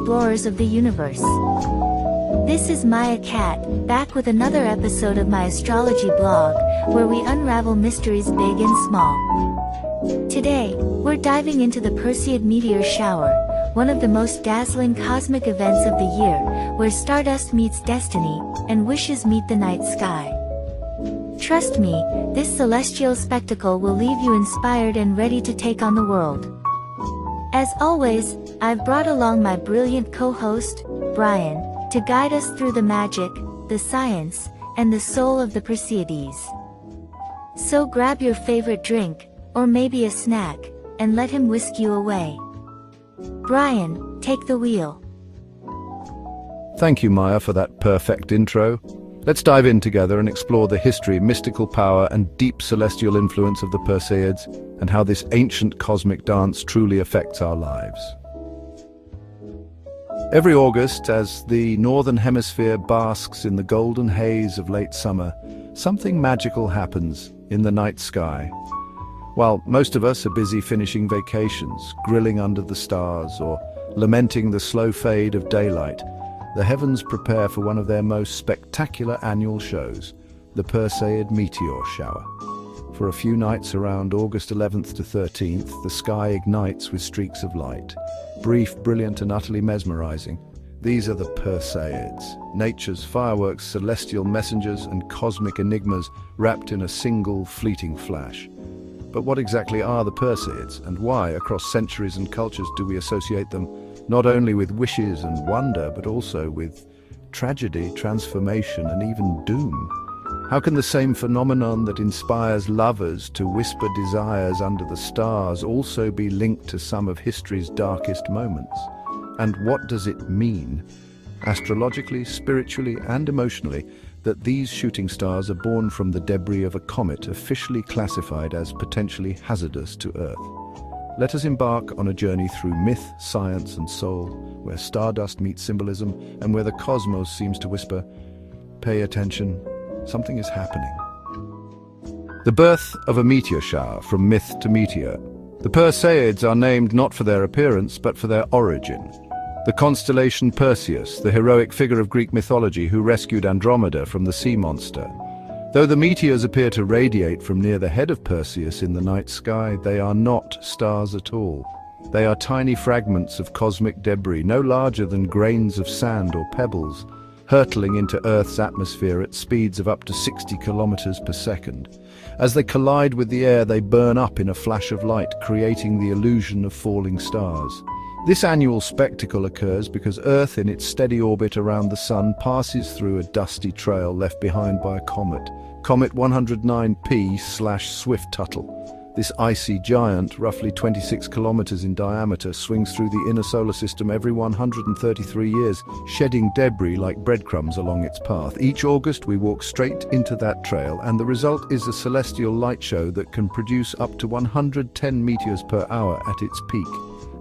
explorers of the universe. This is Maya Cat, back with another episode of my astrology blog, where we unravel mysteries big and small. Today, we're diving into the Perseids Meteor shower, one of the most dazzling cosmic events of the year, where stardust meets destiny, and wishes meet the night sky. Trust me, this celestial spectacle will leave you inspired and ready to take on the world. As always, I've brought along my brilliant co-host, Brian, to guide us through the magic, the science, and the soul of the Perseids. So grab your favorite drink, or maybe a snack, and let him whisk you away. Brian, take the wheel. Thank you, Maya, for that perfect intro. Let's dive in together and explore the history, mystical power, and deep celestial influence of the Perseids, and how this ancient cosmic dance truly affects our lives. Every August, as the northern hemisphere basks in the golden haze of late summer, something magical happens in the night sky. While most of us are busy finishing vacations, grilling under the stars, or lamenting the slow fade of daylight, the heavens prepare for one of their most spectacular annual shows, the Perseids Meteor shower. For a few nights around August 11th to 13th, the sky ignites with streaks of light. Brief, brilliant, and utterly mesmerizing. These are the Perseids, nature's fireworks, celestial messengers, and cosmic enigmas wrapped in a single fleeting flash. But what exactly are the Perseids, and why, across centuries and cultures, do we associate them not only with wishes and wonder, but also with tragedy, transformation, and even doom? How can the same phenomenon that inspires lovers to whisper desires under the stars also be linked to some of history's darkest moments? And what does it mean, astrologically, spiritually, and emotionally, that these shooting stars are born from the debris of a comet officially classified as potentially hazardous to Earth? Let us embark on a journey through myth, science, and soul, where stardust meets symbolism, and where the cosmos seems to whisper, "Pay attention, something is happening." The birth of a meteor shower, from myth to meteor. The Perseids are named not for their appearance, but for their origin. The constellation Perseus, the heroic figure of Greek mythology who rescued Andromeda from the sea monster. Though the meteors appear to radiate from near the head of Perseus in the night sky, they are not stars at all. They are tiny fragments of cosmic debris, no larger than grains of sand or pebbles, hurtling into Earth's atmosphere at speeds of up to 60 kilometers per second. As they collide with the air, they burn up in a flash of light, creating the illusion of falling stars. This annual spectacle occurs because Earth, in its steady orbit around the Sun, passes through a dusty trail left behind by a comet, Comet 109P/Swift-Tuttle. This icy giant, roughly 26 kilometers in diameter, swings through the inner solar system every 133 years, shedding debris like breadcrumbs along its path. Each August, we walk straight into that trail, and the result is a celestial light show that can produce up to 110 meteors per hour at its peak.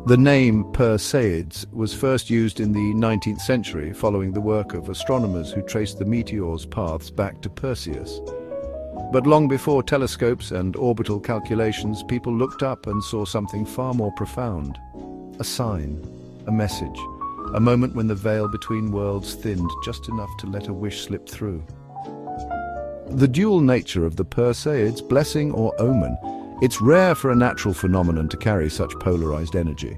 The name Perseids was first used in the 19th century following the work of astronomers who traced the meteors' paths back to Perseus. But long before telescopes and orbital calculations, people looked up and saw something far more profound. A sign, a message, a moment when the veil between worlds thinned just enough to let a wish slip through. The dual nature of the Perseids, blessing or omen. It's rare for a natural phenomenon to carry such polarized energy.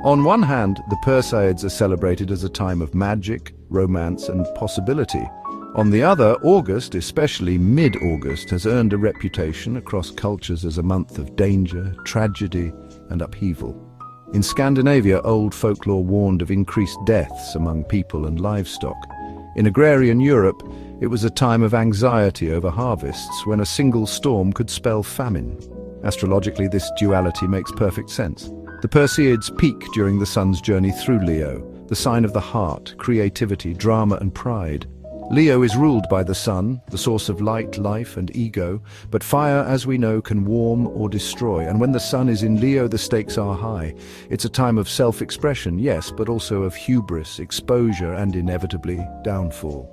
On one hand, the Perseids are celebrated as a time of magic, romance, and possibility. On the other, August, especially mid-August, has earned a reputation across cultures as a month of danger, tragedy, and upheaval. In Scandinavia, old folklore warned of increased deaths among people and livestock. In agrarian Europe, it was a time of anxiety over harvests, when a single storm could spell famine. Astrologically, this duality makes perfect sense. The Perseids peak during the sun's journey through Leo, the sign of the heart, creativity, drama, and pride. Leo is ruled by the sun, the source of light, life, and ego, but fire, as we know, can warm or destroy, and when the sun is in Leo, the stakes are high. It's a time of self-expression, yes, but also of hubris, exposure, and inevitably, downfall.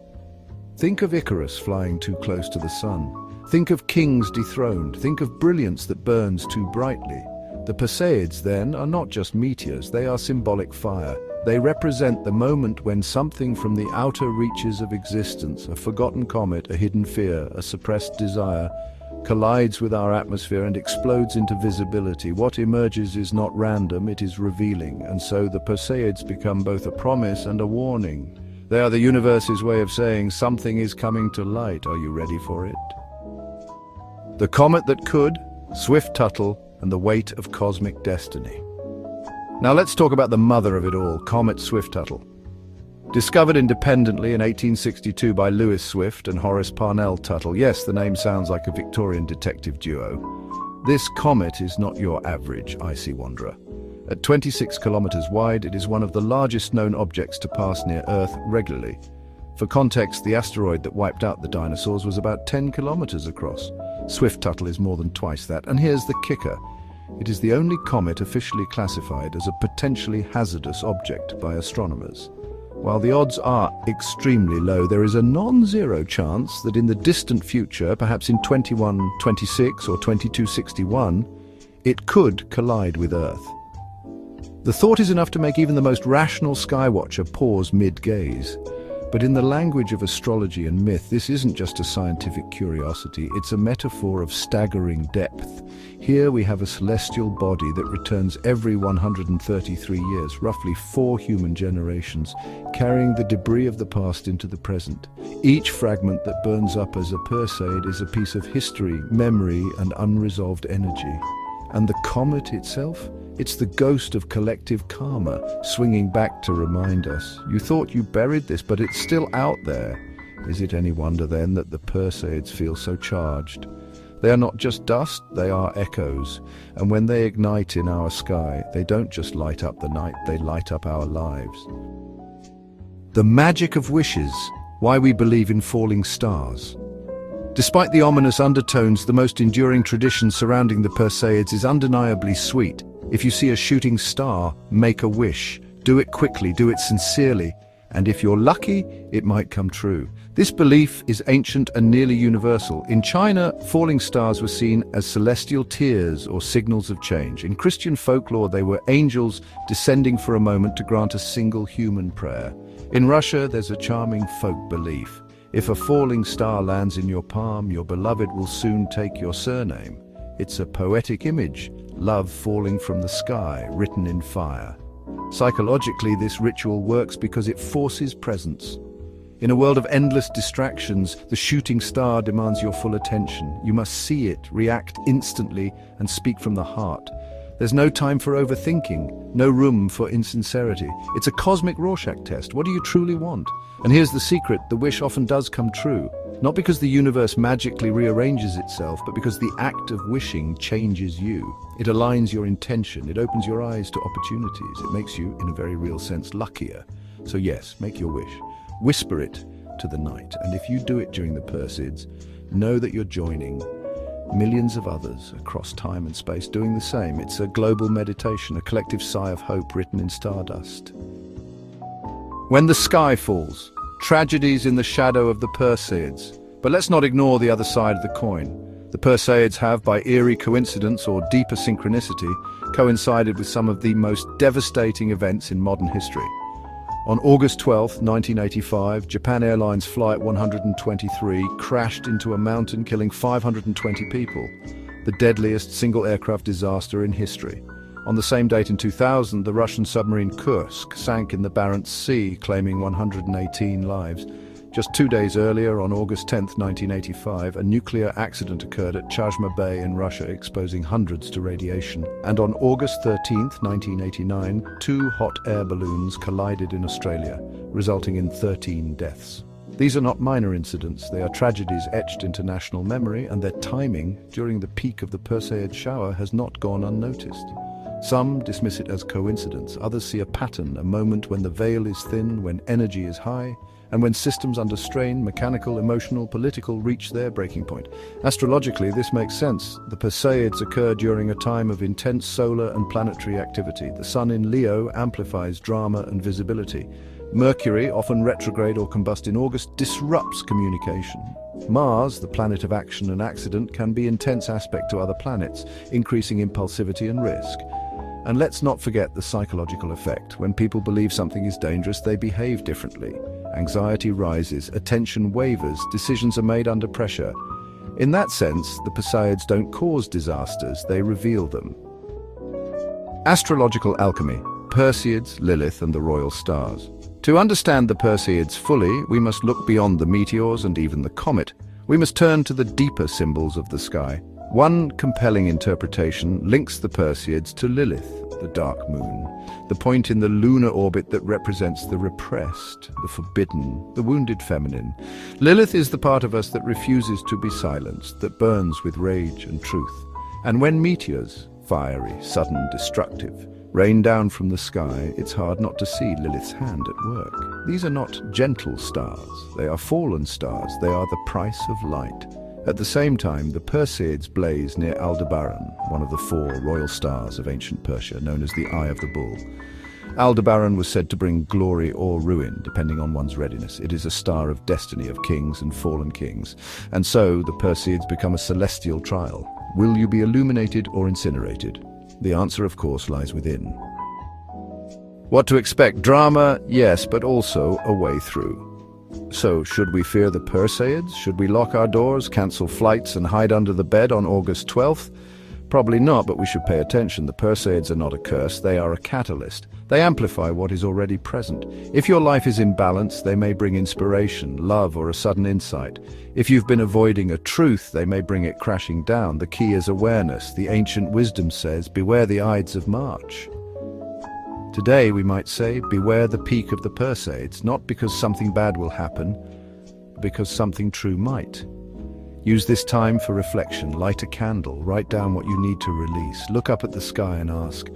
Think of Icarus flying too close to the sun. Think of kings dethroned. Think of brilliance that burns too brightly. The Perseids, then, are not just meteors, they are symbolic fire. They represent the moment when something from the outer reaches of existence, a forgotten comet, a hidden fear, a suppressed desire, collides with our atmosphere and explodes into visibility. What emerges is not random, it is revealing, and so the Perseids become both a promise and a warning. They are the universe's way of saying something is coming to light. Are you ready for it? The comet that could, Swift-Tuttle, and the weight of cosmic destiny. Now let's talk about the mother of it all, Comet Swift-Tuttle. Discovered independently in 1862 by Lewis Swift and Horace Parnell Tuttle. Yes, the name sounds like a Victorian detective duo. This comet is not your average icy wanderer. At 26 kilometers wide, it is one of the largest known objects to pass near Earth regularly. For context, the asteroid that wiped out the dinosaurs was about 10 kilometers across. Swift-Tuttle is more than twice that, and here's the kicker. It is the only comet officially classified as a potentially hazardous object by astronomers. While the odds are extremely low, there is a non-zero chance that in the distant future, perhaps in 2126 or 2261, it could collide with Earth. The thought is enough to make even the most rational skywatcher pause mid-gaze. But in the language of astrology and myth, this isn't just a scientific curiosity, it's a metaphor of staggering depth. Here we have a celestial body that returns every 133 years, roughly 4 human generations, carrying the debris of the past into the present. Each fragment that burns up as a Perseid is a piece of history, memory, and unresolved energy. And the comet itself? It's the ghost of collective karma, swinging back to remind us. You thought you buried this, but it's still out there. Is it any wonder then that the Perseids feel so charged? They are not just dust, they are echoes. And when they ignite in our sky, they don't just light up the night, they light up our lives. The magic of wishes, why we believe in falling stars. Despite the ominous undertones, the most enduring tradition surrounding the Perseids is undeniably sweet. If you see a shooting star, make a wish. Do it quickly, do it sincerely, and if you're lucky, it might come true. This belief is ancient and nearly universal. In China, falling stars were seen as celestial tears or signals of change. In Christian folklore, they were angels descending for a moment to grant a single human prayer. In Russia, there's a charming folk belief. If a falling star lands in your palm, your beloved will soon take your surname. It's a poetic image, love falling from the sky, written in fire. Psychologically, this ritual works because it forces presence. In a world of endless distractions, the shooting star demands your full attention. You must see it, react instantly, and speak from the heart. There's no time for overthinking, no room for insincerity. It's a cosmic Rorschach test. What do you truly want? And here's the secret, the wish often does come true. Not because the universe magically rearranges itself, but because the act of wishing changes you. It aligns your intention, it opens your eyes to opportunities, it makes you, in a very real sense, luckier. So yes, make your wish. Whisper it to the night, and if you do it during the Perseids, know that you're joining millions of others across time and space doing the same. It's a global meditation, a collective sigh of hope written in stardust. When the sky falls, tragedies in the shadow of the Perseids. But let's not ignore the other side of the coin. The Perseids have, by eerie coincidence or deeper synchronicity, coincided with some of the most devastating events in modern history. On August 12, 1985, Japan Airlines Flight 123 crashed into a mountain, killing 520 people, the deadliest single aircraft disaster in history. On the same date in 2000, the Russian submarine Kursk sank in the Barents Sea, claiming 118 lives. Just 2 days earlier, on August 10, 1985, a nuclear accident occurred at Chazma Bay in Russia, exposing hundreds to radiation. And on August 13, 1989, 2 hot air balloons collided in Australia, resulting in 13 deaths. These are not minor incidents, they are tragedies etched into national memory, and their timing during the peak of the Perseid shower has not gone unnoticed. Some dismiss it as coincidence, others see a pattern, a moment when the veil is thin, when energy is high, and when systems under strain, mechanical, emotional, political, reach their breaking point. Astrologically, this makes sense. The Perseids occur during a time of intense solar and planetary activity. The sun in Leo amplifies drama and visibility. Mercury, often retrograde or combust in August, disrupts communication. Mars, the planet of action and accident, can be an intense aspect to other planets, increasing impulsivity and risk. And let's not forget the psychological effect. When people believe something is dangerous, they behave differently. Anxiety rises, attention wavers, decisions are made under pressure. In that sense, the Perseids don't cause disasters, they reveal them. Astrological alchemy, Perseids, Lilith, and the royal stars. To understand the Perseids fully, we must look beyond the meteors and even the comet. We must turn to the deeper symbols of the sky. One compelling interpretation links the Perseids to Lilith, the dark moon, the point in the lunar orbit that represents the repressed, the forbidden, the wounded feminine. Lilith is the part of us that refuses to be silenced, that burns with rage and truth. And when meteors, fiery, sudden, destructive, rain down from the sky, it's hard not to see Lilith's hand at work. These are not gentle stars, they are fallen stars, they are the price of light. At the same time, the Perseids blaze near Aldebaran, one of the 4 royal stars of ancient Persia, known as the Eye of the Bull. Aldebaran was said to bring glory or ruin, depending on one's readiness. It is a star of destiny of kings and fallen kings. And so, the Perseids become a celestial trial. Will you be illuminated or incinerated? The answer, of course, lies within. What to expect? Drama, yes, but also a way through. So, should we fear the Perseids? Should we lock our doors, cancel flights, and hide under the bed on August 12th? Probably not, but we should pay attention. The Perseids are not a curse, they are a catalyst. They amplify what is already present. If your life is in balance, they may bring inspiration, love, or a sudden insight. If you've been avoiding a truth, they may bring it crashing down. The key is awareness. The ancient wisdom says, beware the Ides of March. Today, we might say, beware the peak of the Perseids, not because something bad will happen, but because something true might. Use this time for reflection, light a candle, write down what you need to release, look up at the sky and ask,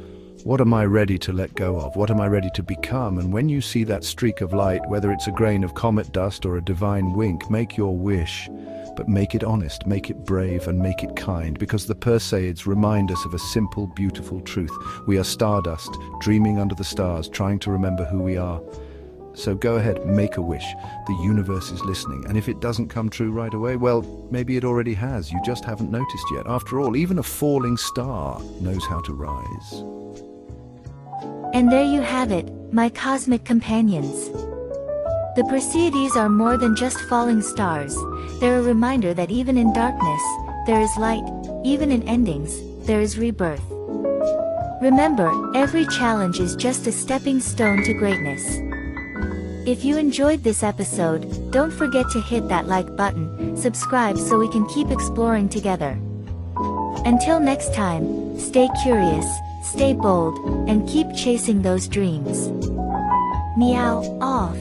what am I ready to let go of? What am I ready to become? And when you see that streak of light, whether it's a grain of comet dust or a divine wink, make your wish, but make it honest, make it brave, and make it kind, because the Perseids remind us of a simple, beautiful truth. We are stardust, dreaming under the stars, trying to remember who we are. So go ahead, make a wish. The universe is listening, and if it doesn't come true right away, well, maybe it already has. You just haven't noticed yet. After all, even a falling star knows how to rise. And there you have it, my cosmic companions. The Perseids are more than just falling stars. They're a reminder that even in darkness, there is light. Even in endings, there is rebirth. Remember, every challenge is just a stepping stone to greatness. If you enjoyed this episode, don't forget to hit that like button, subscribe so we can keep exploring together. Until next time, stay curious, stay bold, and keep chasing those dreams. Meow off.